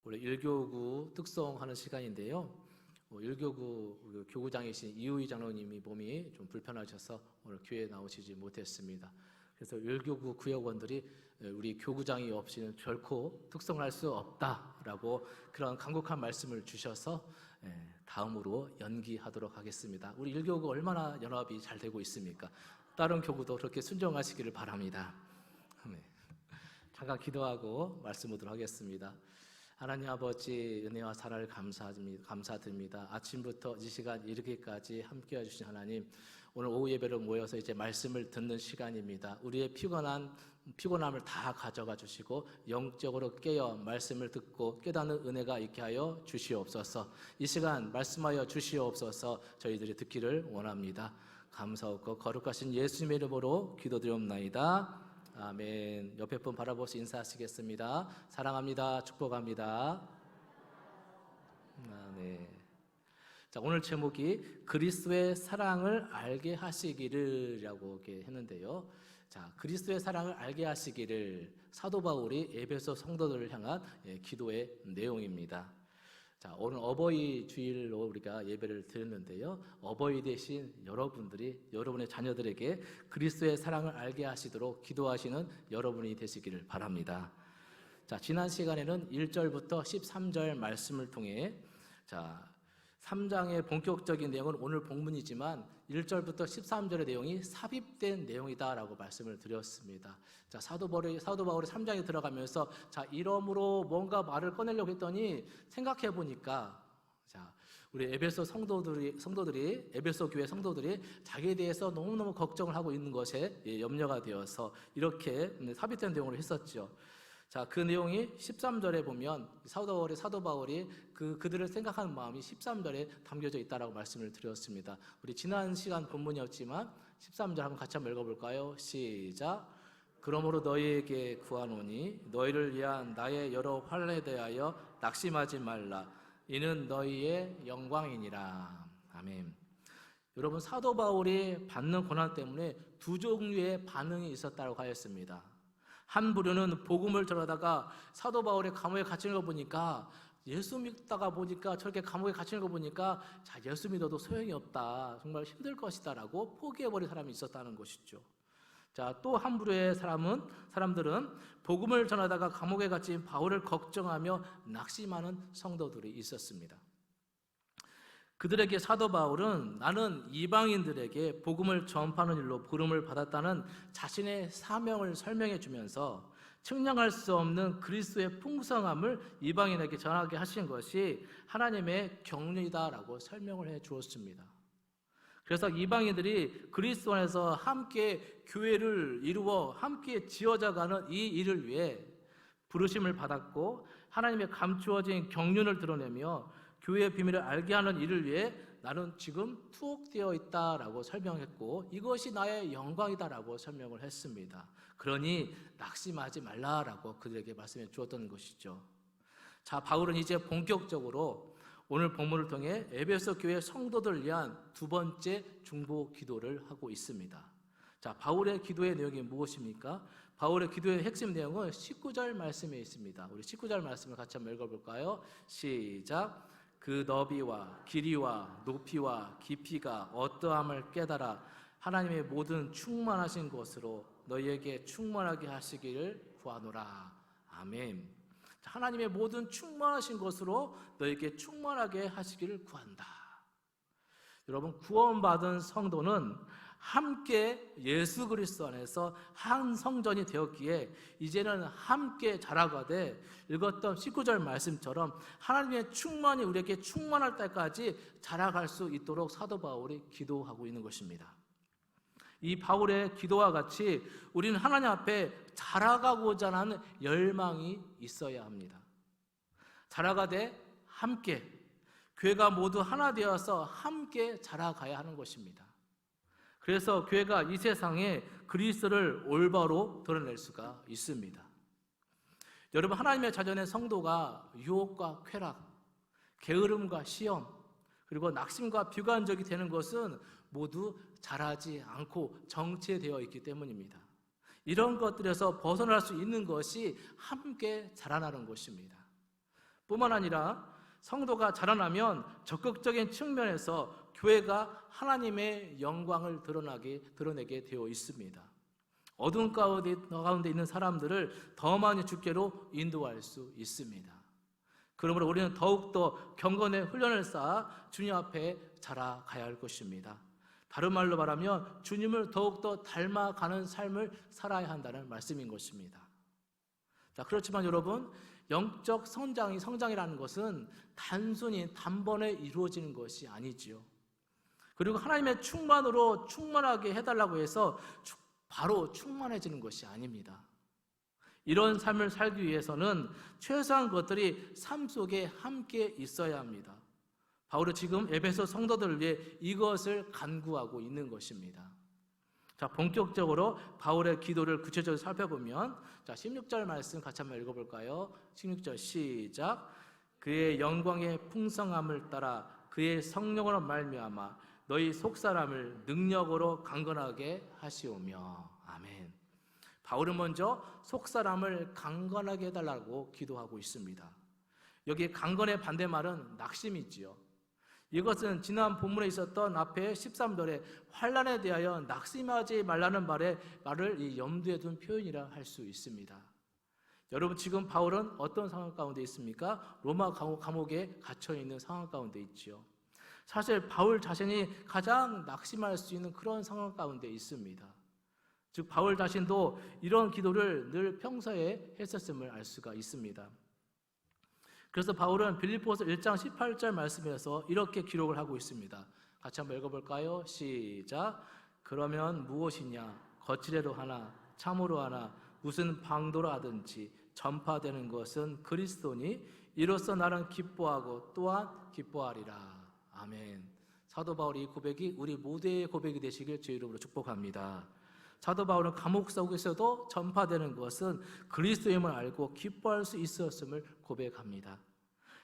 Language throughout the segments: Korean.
우리 일교구 특성하는 시간인데요. 1교구 교구장이신 이우희 장로님이 몸이 좀 불편하셔서 오늘 교회에 나오시지 못했습니다. 그래서 1교구 구역원들이 우리 교구장이 없이는 결코 특성할 수 없다라고 그런 간곡한 말씀을 주셔서 다음으로 연기하도록 하겠습니다. 우리 1교구 얼마나 연합이 잘 되고 있습니까? 다른 교구도 그렇게 순종하시기를 바랍니다. 네. 잠깐 기도하고 말씀 오도록 하겠습니다. 하나님 아버지 은혜와 사랑을 감사드립니다. 아침부터 이 시간 이렇게까지 함께 해주신 하나님, 오늘 오후 예배로 모여서 이제 말씀을 듣는 시간입니다. 우리의 피곤함을 다 가져가 주시고 영적으로 깨어 말씀을 듣고 깨닫는 은혜가 있게 하여 주시옵소서. 이 시간 말씀하여 주시옵소서. 저희들이 듣기를 원합니다. 감사하고 거룩하신 예수님의 이름으로 기도드리옵나이다. 아멘. 옆에 분 바라보시 인사하시겠습니다. 사랑합니다. 축복합니다. 네. 자, 오늘 제목이 그리스도의 사랑을 알게 하시기를이라고 이렇게 했는데요. 자, 그리스도의 사랑을 알게 하시기를, 사도 바울이 에베소 성도들을 향한 기도의 내용입니다. 자, 오늘 어버이 주일로 우리가 예배를 드렸는데요. 어버이 대신 여러분들이 여러분의 자녀들에게 그리스도의 사랑을 알게 하시도록 기도하시는 여러분이 되시기를 바랍니다. 자, 지난 시간에는 1절부터 13절 말씀을 통해 3장의 본격적인 내용은 오늘 본문이지만 1절부터 13절의 내용이 삽입된 내용이다라고 말씀을 드렸습니다. 자, 사도 바울이 3장에 들어가면서 이러므로 뭔가 말을 꺼내려고 했더니 생각해 보니까 우리 에베소 성도들이 에베소 교회 성도들이 자기에 대해서 너무너무 걱정을 하고 있는 것에 염려가 되어서 이렇게 삽입된 내용으로 했었죠. 자, 그 내용이 13절에 보면 사도 바울이 그들을 생각하는 마음이 13절에 담겨져 있다라고 말씀을 드렸습니다. 우리 지난 시간 본문이었지만 13절 한번 같이 한번 읽어볼까요? 시작. 그러므로 너희에게 구하노니 너희를 위한 나의 여러 환난에 대하여 낙심하지 말라. 이는 너희의 영광이니라. 아멘. 여러분, 사도 바울이 받는 고난 때문에 두 종류의 반응이 있었다고 하였습니다. 한 부류는 복음을 전하다가 사도 바울의 감옥에 갇히는 거 보니까, 예수 믿다가 보니까 저렇게 감옥에 갇히는 거 보니까 예수 믿어도 소용이 없다, 정말 힘들 것이다 라고 포기해버린 사람이 있었다는 것이죠. 자, 또 한 부류의 사람들은 복음을 전하다가 감옥에 갇힌 바울을 걱정하며 낙심하는 성도들이 있었습니다. 그들에게 사도 바울은 나는 이방인들에게 복음을 전파하는 일로 부름을 받았다는 자신의 사명을 설명해 주면서 측량할 수 없는 그리스도의 풍성함을 이방인에게 전하게 하신 것이 하나님의 경륜이다라고 설명을 해 주었습니다. 그래서 이방인들이 그리스도 안에서 함께 교회를 이루어 함께 지어져가는 이 일을 위해 부르심을 받았고, 하나님의 감추어진 경륜을 드러내며 교회의 비밀을 알게 하는 일을 위해 나는 지금 투옥되어 있다라고 설명했고, 이것이 나의 영광이다라고 설명을 했습니다. 그러니 낙심하지 말라라고 그들에게 말씀해 주었던 것이죠. 자, 바울은 이제 본격적으로 오늘 본문을 통해 에베소 교회 성도들을 위한 두 번째 중보 기도를 하고 있습니다. 자, 바울의 기도의 내용이 무엇입니까? 바울의 기도의 핵심 내용은 19절 말씀에 있습니다. 우리 19절 말씀을 같이 한번 읽어볼까요? 시작. 그 너비와 길이와 높이와 깊이가 어떠함을 깨달아 하나님의 모든 충만하신 것으로 너희에게 충만하게 하시기를 구하노라. 아멘. 하나님의 모든 충만하신 것으로 너희에게 충만하게 하시기를 구한다. 여러분, 구원받은 성도는 함께 예수 그리스도 안에서 한 성전이 되었기에 이제는 함께 자라가되, 읽었던 19절 말씀처럼 하나님의 충만이 우리에게 충만할 때까지 자라갈 수 있도록 사도 바울이 기도하고 있는 것입니다. 이 바울의 기도와 같이 우리는 하나님 앞에 자라가고자 하는 열망이 있어야 합니다. 자라가되 함께, 교회가 모두 하나 되어서 함께 자라가야 하는 것입니다. 그래서 교회가 이 세상에 그리스도를 올바로 드러낼 수가 있습니다. 여러분, 하나님의 자녀의 성도가 유혹과 쾌락, 게으름과 시험, 그리고 낙심과 비관적이 되는 것은 모두 자라지 않고 정체되어 있기 때문입니다. 이런 것들에서 벗어날 수 있는 것이 함께 자라나는 것입니다. 뿐만 아니라 성도가 자라나면 적극적인 측면에서 교회가 하나님의 영광을 드러내게 되어 있습니다. 어두운 가운데 있는 사람들을 더 많이 주께로 인도할 수 있습니다. 그러므로 우리는 더욱더 경건의 훈련을 쌓아 주님 앞에 자라가야 할 것입니다. 다른 말로 말하면 주님을 더욱더 닮아가는 삶을 살아야 한다는 말씀인 것입니다. 자, 그렇지만 여러분, 영적 성장이라는 것은 단순히 단번에 이루어지는 것이 아니지요. 그리고 하나님의 충만으로 충만하게 해달라고 해서 바로 충만해지는 것이 아닙니다. 이런 삶을 살기 위해서는 최소한 것들이 삶 속에 함께 있어야 합니다. 바울은 지금 에베소 성도들을 위해 이것을 간구하고 있는 것입니다. 자, 본격적으로 바울의 기도를 구체적으로 살펴보면, 자, 16절 말씀 같이 한번 읽어볼까요? 16절 시작. 그의 영광의 풍성함을 따라 그의 성령으로 말미암아 너희 속사람을 능력으로 강건하게 하시오며. 아멘. 바울은 먼저 속사람을 강건하게 해달라고 기도하고 있습니다. 여기 강건의 반대말은 낙심이지요. 이것은 지난 본문에 있었던 앞에 13절에 환난에 대하여 낙심하지 말라는 말을 이 염두에 둔 표현이라 할 수 있습니다. 여러분, 지금 바울은 어떤 상황 가운데 있습니까? 로마 감옥에 갇혀 있는 상황 가운데 있지요. 사실 바울 자신이 가장 낙심할 수 있는 그런 상황 가운데 있습니다. 즉 바울 자신도 이런 기도를 늘 평소에 했었음을 알 수가 있습니다. 그래서 바울은 빌립보서 1장 18절 말씀에서 이렇게 기록을 하고 있습니다. 같이 한번 읽어볼까요? 시작. 그러면 무엇이냐? 거칠애로 하나 참으로 하나 무슨 방도로 하든지 전파되는 것은 그리스도니 이로써 나는 기뻐하고 또한 기뻐하리라. 아멘. 사도 바울의 이 고백이 우리 모두의 고백이 되시길 주의 이름으로 축복합니다. 사도 바울은 감옥 속에서도 전파되는 것은 그리스도임을 알고 기뻐할 수 있었음을 고백합니다.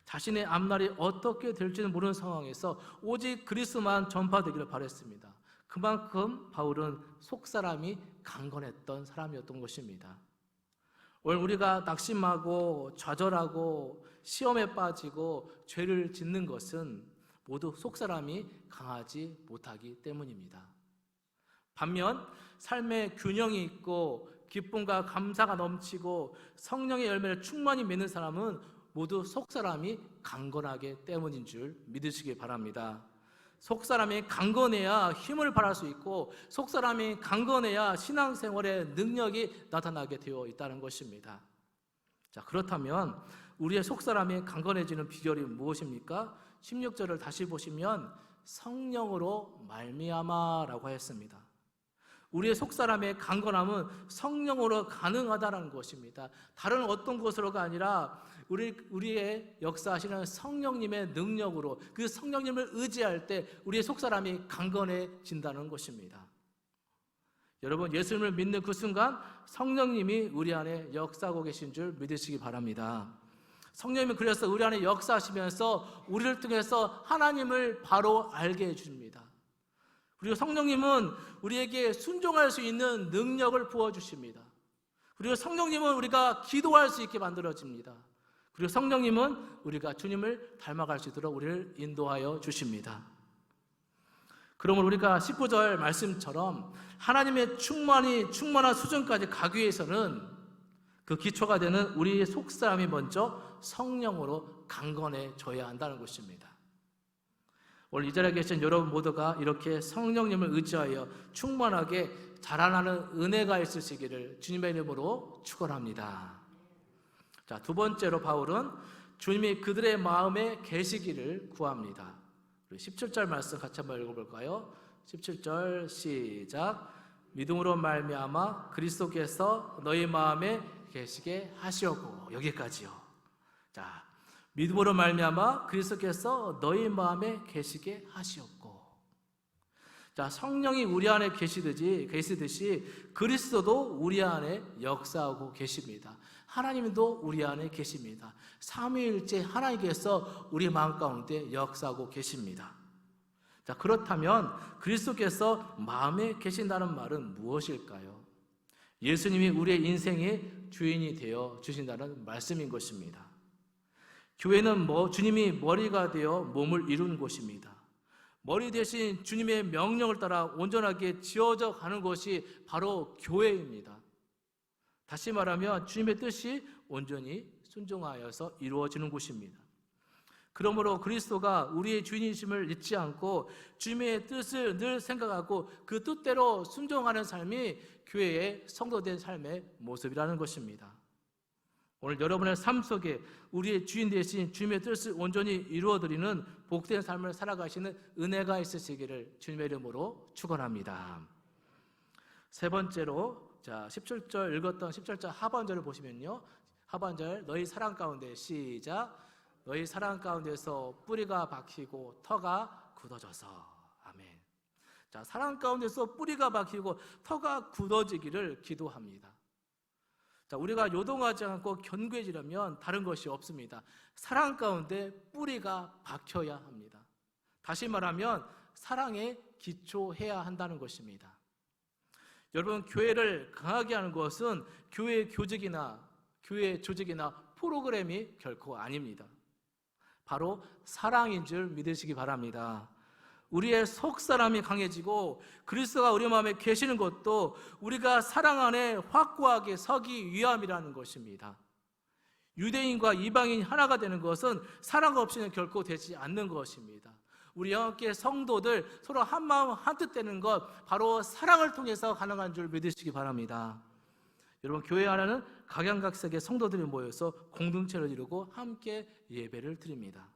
자신의 앞날이 어떻게 될지는 모르는 상황에서 오직 그리스도만 전파되기를 바랬습니다. 그만큼 바울은 속사람이 강건했던 사람이었던 것입니다. 오늘 우리가 낙심하고 좌절하고 시험에 빠지고 죄를 짓는 것은 모두 속사람이 강하지 못하기 때문입니다. 반면 삶의 균형이 있고 기쁨과 감사가 넘치고 성령의 열매를 충만히 맺는 사람은 모두 속사람이 강건하기 때문인 줄 믿으시기 바랍니다. 속사람이 강건해야 힘을 발할 수 있고 속사람이 강건해야 신앙생활의 능력이 나타나게 되어 있다는 것입니다. 자, 그렇다면 우리의 속사람이 강건해지는 비결이 무엇입니까? 16절을 다시 보시면 성령으로 말미암아라고 했습니다. 우리의 속사람의 강건함은 성령으로 가능하다는 것입니다. 다른 어떤 것으로가 아니라 우리의 역사하시는 성령님의 능력으로 그 성령님을 의지할 때 우리의 속사람이 강건해진다는 것입니다. 여러분, 예수님을 믿는 그 순간 성령님이 우리 안에 역사하고 계신 줄 믿으시기 바랍니다. 성령님이 그래서 우리 안에 역사하시면서 우리를 통해서 하나님을 바로 알게 해줍니다. 그리고 성령님은 우리에게 순종할 수 있는 능력을 부어주십니다. 그리고 성령님은 우리가 기도할 수 있게 만들어집니다. 그리고 성령님은 우리가 주님을 닮아갈 수 있도록 우리를 인도하여 주십니다. 그러면 우리가 19절 말씀처럼 하나님의 충만한 수준까지 가기 위해서는 그 기초가 되는 우리의 속사람이 먼저 성령으로 강건해져야 한다는 것입니다. 오늘 이 자리에 계신 여러분 모두가 이렇게 성령님을 의지하여 충만하게 자라나는 은혜가 있으시기를 주님의 이름으로 축원합니다. 자, 두 번째로 바울은 주님이 그들의 마음에 계시기를 구합니다. 우리 17절 말씀 같이 한번 읽어볼까요? 17절 시작. 믿음으로 말미암아 그리스도께서 너희 마음에 계시게 하시었고. 여기까지요. 자, 믿음으로 말미암아 그리스도께서 너희 마음에 계시게 하시었고. 자, 성령이 우리 안에 계시듯이 그리스도도 우리 안에 역사하고 계십니다. 하나님도 우리 안에 계십니다. 삼위일체 하나님께서 우리 마음 가운데 역사하고 계십니다. 자, 그렇다면 그리스도께서 마음에 계신다는 말은 무엇일까요? 예수님이 우리의 인생의 주인이 되어 주신다는 말씀인 것입니다. 교회는 주님이 머리가 되어 몸을 이룬 곳입니다. 머리 대신 주님의 명령을 따라 온전하게 지어져 가는 것이 바로 교회입니다. 다시 말하면 주님의 뜻이 온전히 순종하여서 이루어지는 곳입니다. 그러므로 그리스도가 우리의 주인이심을 잊지 않고 주님의 뜻을 늘 생각하고 그 뜻대로 순종하는 삶이 교회의 성도된 삶의 모습이라는 것입니다. 오늘 여러분의 삶 속에 우리의 주인 되신 주님의 뜻을 온전히 이루어드리는 복된 삶을 살아가시는 은혜가 있으시기를 주님의 이름으로 축원합니다. 세 번째로 17절 읽었던 17절 하반절을 보시면요, 하반절 너희 사랑 가운데 시작 너희 사랑 가운데서 뿌리가 박히고 터가 굳어져서 아멘. 사랑 가운데서 뿌리가 박히고 터가 굳어지기를 기도합니다. 우리가 요동하지 않고 견고해지려면 다른 것이 없습니다. 사랑 가운데 뿌리가 박혀야 합니다. 다시 말하면 사랑에 기초해야 한다는 것입니다. 여러분, 교회를 강하게 하는 것은 교회 교직이나 교회 조직이나 프로그램이 결코 아닙니다. 바로 사랑인 줄 믿으시기 바랍니다. 우리의 속사람이 강해지고 그리스도가 우리 마음에 계시는 것도 우리가 사랑 안에 확고하게 서기 위함이라는 것입니다. 유대인과 이방인 하나가 되는 것은 사랑 없이는 결코 되지 않는 것입니다. 우리 영혼교회 성도들 서로 한마음 한뜻 되는 것 바로 사랑을 통해서 가능한 줄 믿으시기 바랍니다. 여러분, 교회 안에는 각양각색의 성도들이 모여서 공동체를 이루고 함께 예배를 드립니다.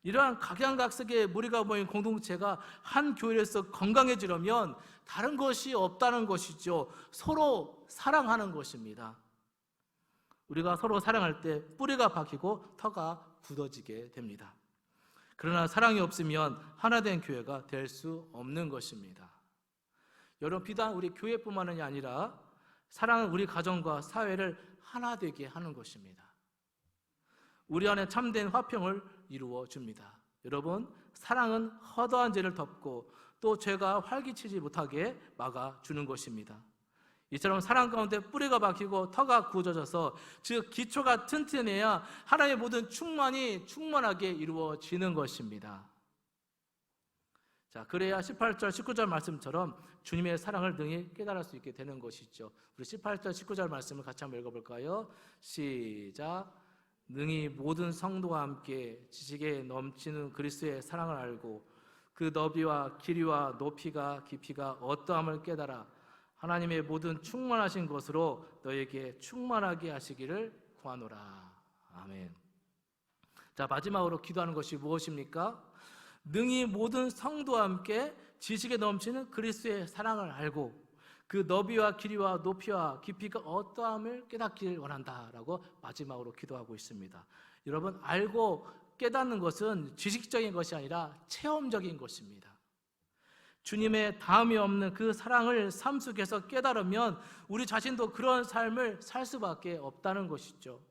이러한 각양각색의 무리가 모인 공동체가 한 교회에서 건강해지려면 다른 것이 없다는 것이죠. 서로 사랑하는 것입니다. 우리가 서로 사랑할 때 뿌리가 박히고 터가 굳어지게 됩니다. 그러나 사랑이 없으면 하나된 교회가 될 수 없는 것입니다. 여러분, 비단 우리 교회뿐만이 아니라 사랑은 우리 가정과 사회를 하나 되게 하는 것입니다. 우리 안에 참된 화평을 이루어 줍니다. 여러분, 사랑은 허다한 죄를 덮고 또 죄가 활기치지 못하게 막아주는 것입니다. 이처럼 사랑 가운데 뿌리가 박히고 터가 굳어져서 즉 기초가 튼튼해야 하나님의 모든 충만이 충만하게 이루어지는 것입니다. 그래야 18절 19절 말씀처럼 주님의 사랑을 능히 깨달을 수 있게 되는 것이죠. 우리 18절 19절 말씀을 같이 한번 읽어볼까요? 시작. 능히 모든 성도와 함께 지식에 넘치는 그리스도의 사랑을 알고 그 너비와 길이와 높이가 깊이가 어떠함을 깨달아 하나님의 모든 충만하신 것으로 너에게 충만하게 하시기를 구하노라. 아멘. 마지막으로 기도하는 것이 무엇입니까? 능히 모든 성도와 함께 지식에 넘치는 그리스도의 사랑을 알고 그 너비와 길이와 높이와 깊이가 어떠함을 깨닫기를 원한다라고 마지막으로 기도하고 있습니다. 여러분, 알고 깨닫는 것은 지식적인 것이 아니라 체험적인 것입니다. 주님의 다음이 없는 그 사랑을 삶 속에서 깨달으면 우리 자신도 그런 삶을 살 수밖에 없다는 것이죠.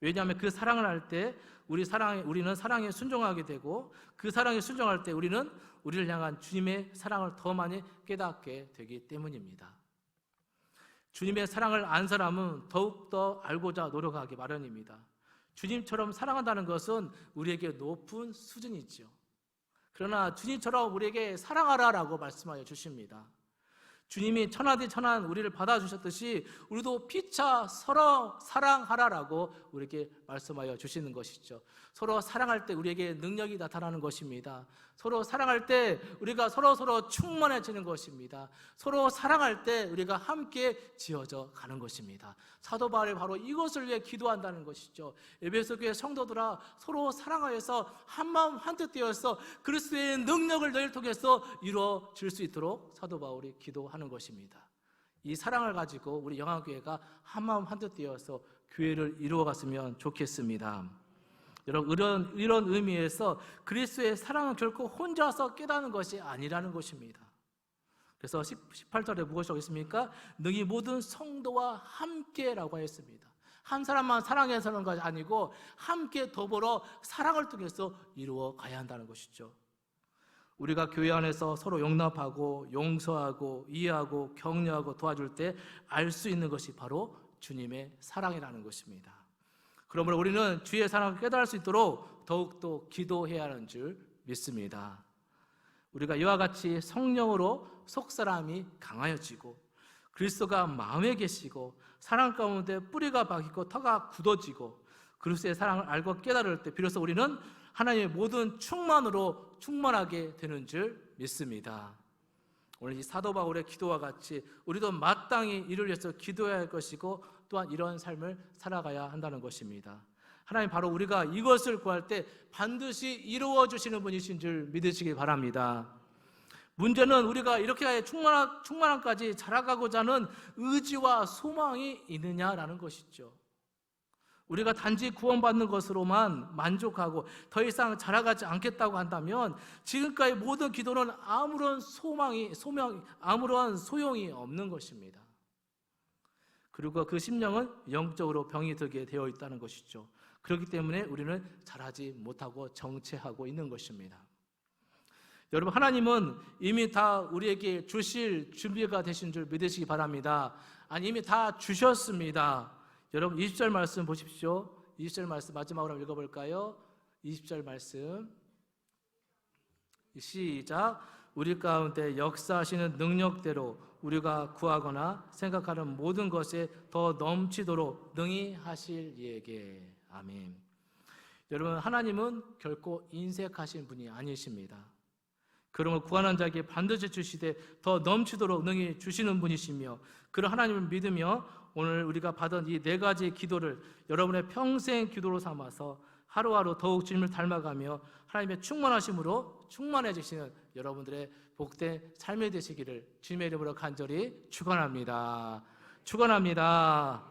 왜냐하면 그 사랑을 할 때 우리는 사랑에 순종하게 되고 그 사랑에 순종할 때 우리는 우리를 향한 주님의 사랑을 더 많이 깨닫게 되기 때문입니다. 주님의 사랑을 안 사람은 더욱더 알고자 노력하기 마련입니다. 주님처럼 사랑한다는 것은 우리에게 높은 수준이죠. 그러나 주님처럼 우리에게 사랑하라라고 말씀하여 주십니다. 주님이 천하디 천한 우리를 받아주셨듯이 우리도 피차 서로 사랑하라라고 우리에게 말씀하여 주시는 것이죠. 서로 사랑할 때 우리에게 능력이 나타나는 것입니다. 서로 사랑할 때 우리가 서로 충만해지는 것입니다. 서로 사랑할 때 우리가 함께 지어져 가는 것입니다. 사도 바울이 바로 이것을 위해 기도한다는 것이죠. 에베소 교회 성도들아, 서로 사랑하여서 한마음 한뜻 되어서 그리스도의 능력을 너희를 통해서 이루어질 수 있도록 사도 바울이 기도하는 것입니다. 이 사랑을 가지고 우리 영화교회가 한마음 한뜻 되어서 교회를 이루어갔으면 좋겠습니다. 여러분, 이런 의미에서 그리스도의 사랑은 결코 혼자서 깨닫는 것이 아니라는 것입니다. 그래서 18절에 무엇이 있습니까? 능히 모든 성도와 함께라고 하였습니다. 한 사람만 사랑해서는 것이 아니고 함께 더불어 사랑을 통해서 이루어 가야 한다는 것이죠. 우리가 교회 안에서 서로 용납하고 용서하고 이해하고 격려하고 도와줄 때 알 수 있는 것이 바로 주님의 사랑이라는 것입니다. 그러므로 우리는 주의 사랑을 깨달을 수 있도록 더욱더 기도해야 하는 줄 믿습니다. 우리가 이와 같이 성령으로 속사람이 강하여지고 그리스도가 마음에 계시고 사랑 가운데 뿌리가 박히고 터가 굳어지고 그리스도의 사랑을 알고 깨달을 때 비로소 우리는 하나님의 모든 충만으로 충만하게 되는 줄 믿습니다. 오늘 이 사도 바울의 기도와 같이 우리도 마땅히 이를 위해서 기도해야 할 것이고 또한 이런 삶을 살아가야 한다는 것입니다. 하나님 바로 우리가 이것을 구할 때 반드시 이루어 주시는 분이신 줄 믿으시기 바랍니다. 문제는 우리가 이렇게 충만함까지 자라가고자 하는 의지와 소망이 있느냐라는 것이죠. 우리가 단지 구원받는 것으로만 만족하고 더 이상 자라가지 않겠다고 한다면 지금까지 모든 기도는 아무런 소용이 없는 것입니다. 그리고 그 심령은 영적으로 병이 들게 되어 있다는 것이죠. 그렇기 때문에 우리는 자라지 못하고 정체하고 있는 것입니다. 여러분, 하나님은 이미 다 우리에게 주실 준비가 되신 줄 믿으시기 바랍니다. 아니, 이미 다 주셨습니다. 여러분 20절 말씀 보십시오. 20절 말씀 마지막으로 한번 읽어볼까요? 20절 말씀 시작. 우리 가운데 역사하시는 능력대로 우리가 구하거나 생각하는 모든 것에 더 넘치도록 능히 하실 이에게. 아멘. 여러분, 하나님은 결코 인색하신 분이 아니십니다. 그런 걸 구하는 자에게 반드시 주시되 더 넘치도록 능히 주시는 분이시며, 그런 하나님을 믿으며 오늘 우리가 받은 이 네 가지 기도를 여러분의 평생 기도로 삼아서 하루하루 더욱 주님을 닮아가며 하나님의 충만하심으로 충만해지시는 여러분들의 복된 삶이 되시기를 주님의 이름으로 간절히 축원합니다. 축원합니다.